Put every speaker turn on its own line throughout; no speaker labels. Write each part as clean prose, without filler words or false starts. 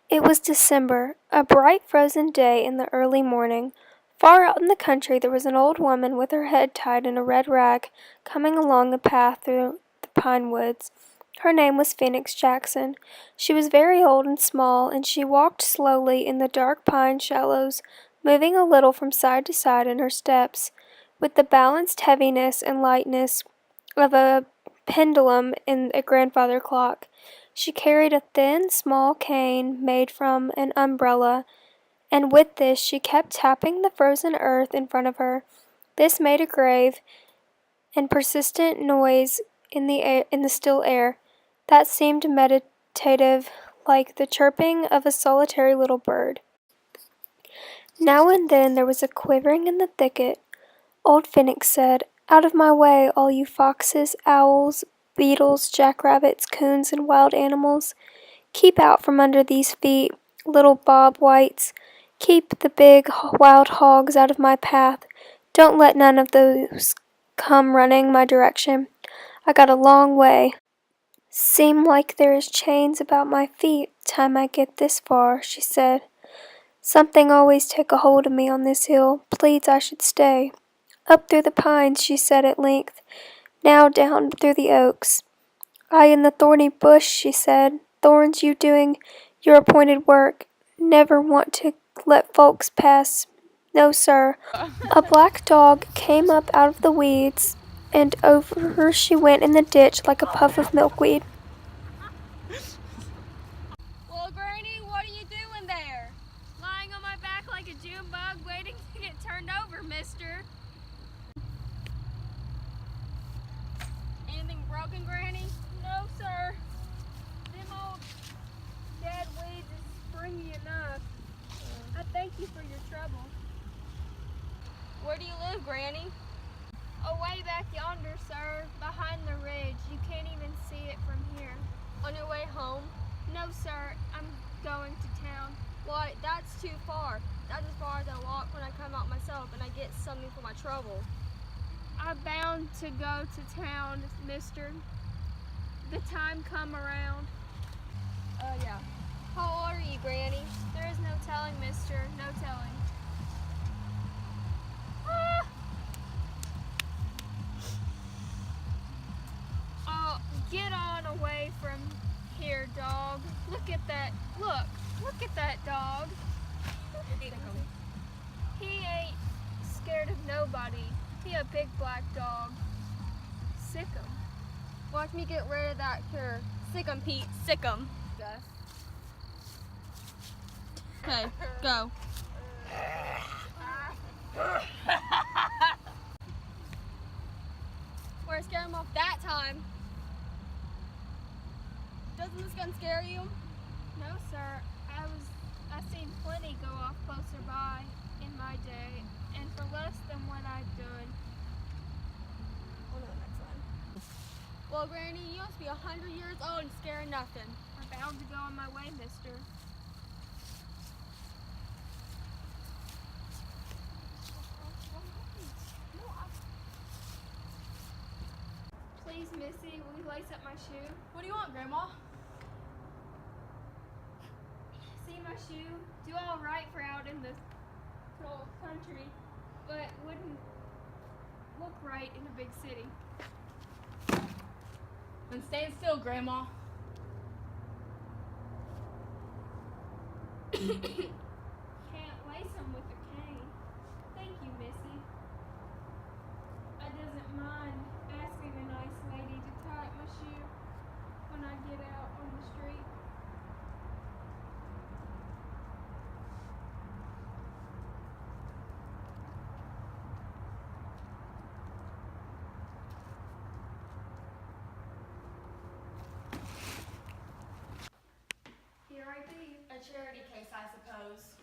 It was December, a bright frozen day in the early morning. Far out in the country there was an old woman with her head tied in a red rag coming along the path through the pine woods. Her name was Phoenix Jackson. She was very old and small, and she walked slowly in the dark pine shallows, moving a little from side to side in her steps, with the balanced heaviness and lightness of a pendulum in a grandfather clock. She carried a thin, small cane made from an umbrella, and with this she kept tapping the frozen earth in front of her. This made a grave and persistent noise in the still air that seemed meditative, like the chirping of a solitary little bird. Now and then there was a quivering in the thicket. Old Phoenix said, "Out of my way, all you foxes, owls, beetles, jackrabbits, coons, and wild animals. Keep out from under these feet, little bob whites. Keep the big wild hogs out of my path. Don't let none of those come running my direction. I got a long way. Seem like there is chains about my feet time I get this far," she said. "Something always take a hold of me on this hill, pleads I should stay." "Up through the pines," she said at length. "Now down through the oaks." "I in the thorny bush," she said. "Thorns, you doing your appointed work. Never want to let folks pass. No, sir." A black dog came up out of the weeds, and over her she went in the ditch like a puff of milkweed.
Well, Granny, what are you doing there? Lying on my back like a June bug waiting to get turned over, mister. Anything broken, Granny? No, sir. Them old dead weeds is springy enough. I thank you for your trouble. Where do you live, Granny? Away back yonder, sir, behind the ridge. You can't even see it from here. On your way home? No, sir, I'm going to town. Why, that's too far. That's as far as I walk when I come out myself and I get something for my trouble. I'm bound to go to town, mister. The time come around. Yeah. How old are you, Granny? There is no telling, mister, no telling. Oh, get on away from here, dog. Look at that. Look at that dog. He ain't scared of nobody. He a big black dog. Sick 'em. Watch me get rid of that cure. Sick 'em, Pete. Sick 'em. Okay, go. We're scaring him off that time. Doesn't this gun scare you? No, sir. I seen plenty go off closer by in my day, and for less than what I've done. On to the next one. Well, Granny, you must be 100 years old and scaring nothing. I'm bound to go on my way, mister. Please, Missy, will you lace up my shoe?
What do you want, Grandma?
See my shoe? Do all right for out in the cold country, but wouldn't look right in a big city.
Then stand still, Grandma.
Can't lace them with a cane. Thank you, Missy. I doesn't mind asking a nice lady to tie up my shoe when I get out on the street. Here I be.
A charity case, I suppose.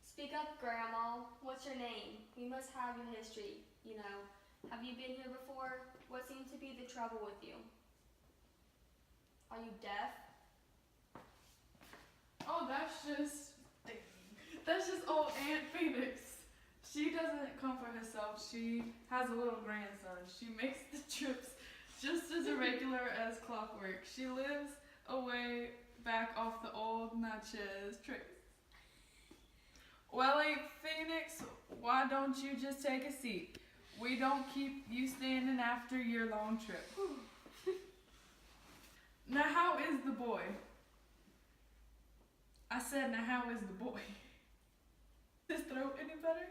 Speak up, Grandma. What's your name? We must have your history, you know. Have you been here before? What seems to be the trouble with you? Are you deaf?
Oh, that's just old Aunt Phoenix. She doesn't come for herself. She has a little grandson. She makes the trips just as irregular as clockwork. She lives away back off the old Natchez trace. Well, Phoenix, why don't you just take a seat? We don't keep you standing after your long trip. Now, how is the boy? I said, now how is the boy? His throat any better?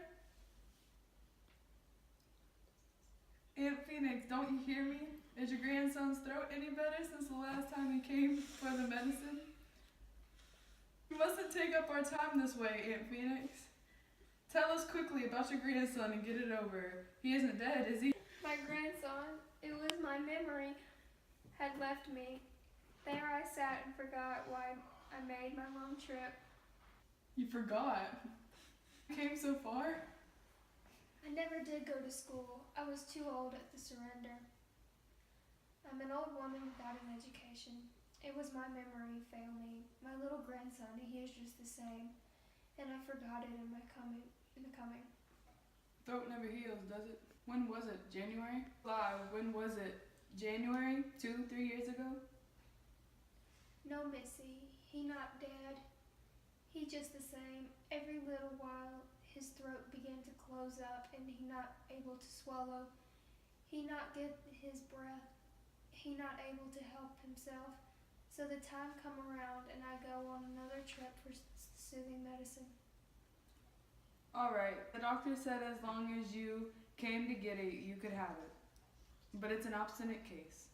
Aunt Phoenix, don't you hear me? Is your grandson's throat any better since the last time he came for the medicine? You mustn't take up our time this way, Aunt Phoenix. Tell us quickly about your grandson and get it over. He isn't dead, is he?
My grandson, it was my memory, had left me. There I sat and forgot why I made my long trip.
You forgot? You came so far?
I never did go to school. I was too old at the surrender. I'm an old woman without an education. It was my memory fail me. My little grandson, he is just the same. And I forgot it in the coming.
Throat never heals, does it? When was it? January? When was it? January? 2, 3 years ago?
No, Missy, he not dead. He just the same. Every little while, his throat began to close up and he not able to swallow. He not get his breath. He not able to help himself. So the time come around and I go on another trip for soothing medicine.
All right, the doctor said as long as you came to get it, you could have it. But it's an obstinate case.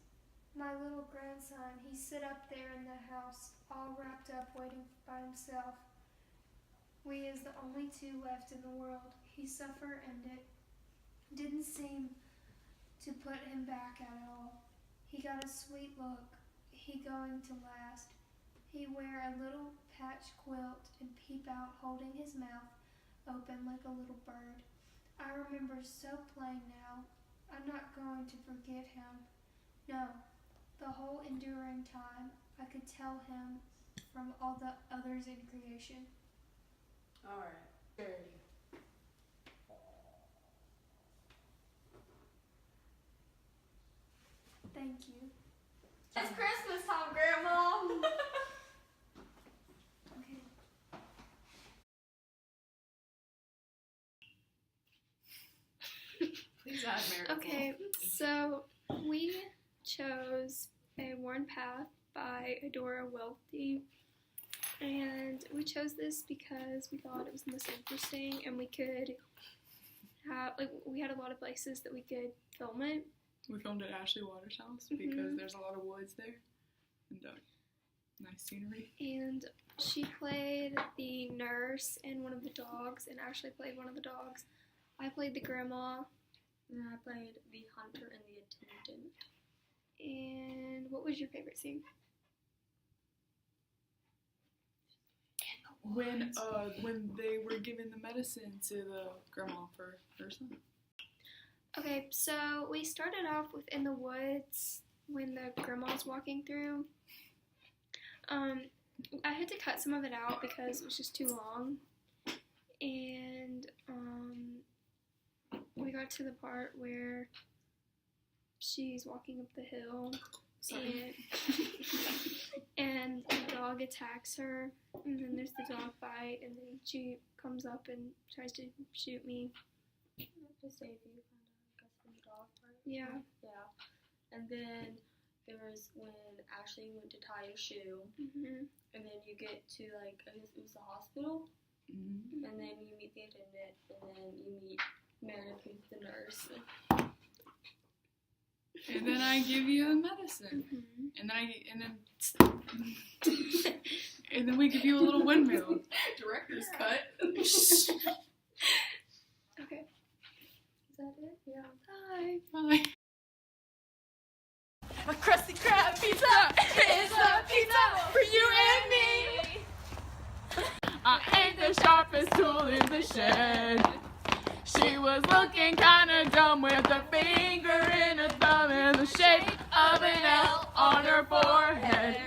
My little grandson, he sit up there in the house, all wrapped up, waiting by himself. We is the only two left in the world. He suffer and it didn't seem to put him back at all. He got a sweet look. He going to last. He wear a little patch quilt and peep out holding his mouth open like a little bird. I remember so plain now. I'm not going to forget him. No, the whole enduring time I could tell him from all the others in creation.
All right, Charity.
Thank you.
It's Christmas time, Grandma.
Okay.
Please add Meredith.
Okay, so we chose A Worn Path by Adora Welty. And we chose this because we thought it was the most interesting and we could have, we had a lot of places that we could film it.
We filmed at Ashley Waters' house because there's a lot of woods there and nice scenery.
And she played the nurse and one of the dogs, and Ashley played one of the dogs. I played the grandma.
And I played the hunter and the attendant.
And what was your favorite scene?
When they were giving the medicine to the grandma for her son.
Okay, so we started off in the woods when the grandma's walking through. I had to cut some of it out because it was just too long. And we got to the part where she's walking up the hill.
Sorry.
And the dog attacks her, and then there's the dog fight, and then she comes up and tries to shoot me.
To save you, kind of, from the dog part.
Yeah.
Yeah. And then there was when Ashley went to tie your shoe,
Mm-hmm.
and then you get to, like, I guess it was the hospital,
Mm-hmm.
and then you meet the attendant, and then you meet Meredith, who's the nurse.
And then I give you a medicine.
Mm-hmm.
And then we give you a little windmill.
Director's
Yeah.
cut.
Okay.
Is that it? Yeah.
Bye.
Bye.
A crusty crab pizza is a pizza for you and me.
I ain't the sharpest tool in the shed. She was looking kinda dumb with a finger in her thumb and the shape of an L on her forehead.